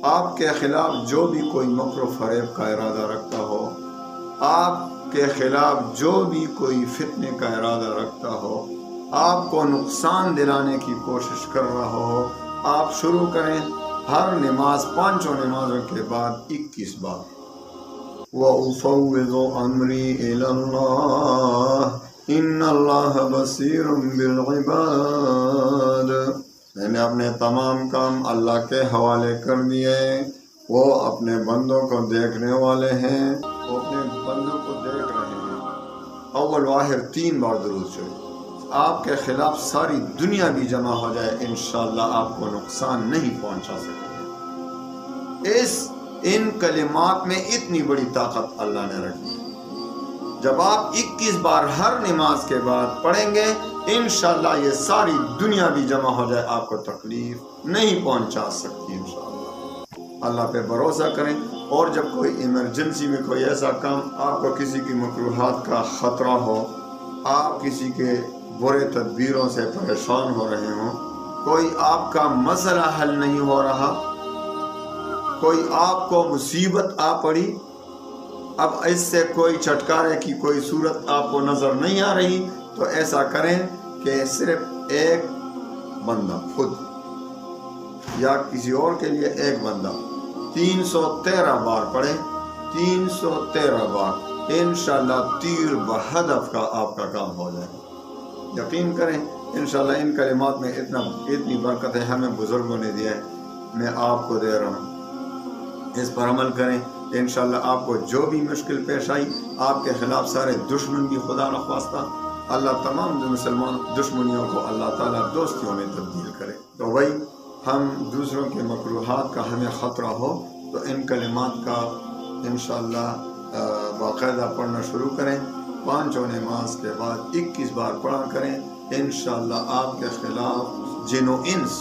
آپ کے خلاف جو بھی کوئی مکر و فریب کا ارادہ رکھتا ہو، آپ کے خلاف جو بھی کوئی فتنے کا ارادہ رکھتا ہو، آپ کو نقصان دلانے کی کوشش کر رہا ہو، آپ شروع کریں ہر نماز، پانچوں نمازوں کے بعد 21 بار وَأُفَوِّضُ أَمْرِي إِلَى اللَّهِ إِنَّ اللَّهَ بَصِيرٌ بِالْعِبَادِ۔ میں نے اپنے تمام کام اللہ کے حوالے کر دیے، وہ اپنے بندوں کو دیکھنے والے ہیں، وہ اپنے بندوں کو دیکھ رہے ہیں۔ اول واحد 3 بار درود شریف۔ آپ کے خلاف ساری دنیا بھی جمع ہو جائے، انشاءاللہ آپ کو نقصان نہیں پہنچا سکے۔ ان کلمات میں اتنی بڑی طاقت اللہ نے رکھی ہے۔ جب آپ 21 بار ہر نماز کے بعد پڑھیں گے، انشاءاللہ یہ ساری دنیا بھی جمع ہو جائے، آپ کو تکلیف نہیں پہنچا سکتی انشاءاللہ۔ اللہ پہ بھروسہ کریں، اور جب کوئی ایمرجنسی میں کوئی ایسا کام، آپ کو کسی کی مکروہات کا خطرہ ہو، آپ کسی کے برے تدبیروں سے پریشان ہو رہے ہوں، کوئی آپ کا مسئلہ حل نہیں ہو رہا، کوئی آپ کو مصیبت آ پڑی، اب اس سے کوئی چھٹکارے کی کوئی صورت آپ کو نظر نہیں آ رہی، تو ایسا کریں کہ صرف ایک بندہ خود یا کسی اور کے لیے ایک بندہ 313 بار پڑھیں، 313 بار، انشاءاللہ تیر بہدف کا آپ کا کام ہو جائے گا۔ یقین کریں انشاءاللہ ان کلمات میں اتنی برکت ہے، ہمیں بزرگوں نے دیا ہے، میں آپ کو دے رہا ہوں، اس پر عمل کریں۔ انشاءاللہ آپ کو جو بھی مشکل پیش آئی، آپ کے خلاف سارے دشمن بھی خدا نخواستہ اللہ تمام مسلمان دشمنیوں کو اللہ تعالیٰ دوستیوں میں تبدیل کرے۔ تو بھائی ہم دوسروں کے مکروہات کا ہمیں خطرہ ہو تو ان کلمات کا انشاءاللہ باقاعدہ پڑھنا شروع کریں، پانچوں نماز کے بعد 21 بار پڑھا کریں، انشاءاللہ آپ کے خلاف جن و انس،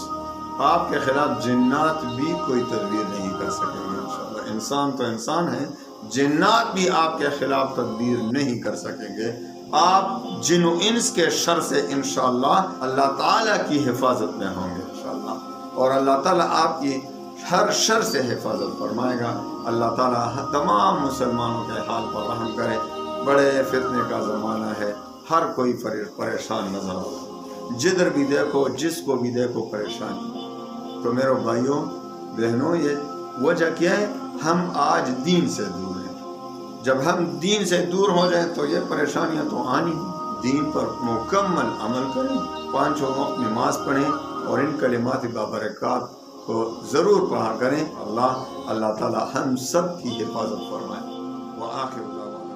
آپ کے خلاف جنات بھی کوئی تدبیر نہیں کر سکیں گے انشاءاللہ۔ انسان تو انسان ہے، جنات بھی آپ کے خلاف تدبیر نہیں کر سکیں گے۔ آپ جن و انس کے شر سے انشاءاللہ اللہ تعالیٰ کی حفاظت میں ہوں گے انشاءاللہ، اور اللہ تعالیٰ آپ کی ہر شر سے حفاظت فرمائے گا۔ اللہ تعالیٰ تمام مسلمانوں کے حال پر رحم کرے۔ بڑے فتنے کا زمانہ ہے، ہر کوئی پریشان نظر آتا، جدھر بھی دیکھو جس کو بھی دیکھو پریشانی۔ تو میرے بھائیوں بہنوں، یہ وجہ کیا ہے؟ ہم آج دین سے دور ہیں۔ جب ہم دین سے دور ہو جائیں تو یہ پریشانیاں تو آنی ہیں۔ دین پر مکمل عمل کریں، پانچوں وقت نماز پڑھیں، اور ان کلمات بابرکات کو ضرور پڑھا کریں۔ اللہ تعالی ہم سب کی حفاظت فرمائے۔ وآخر دعوانا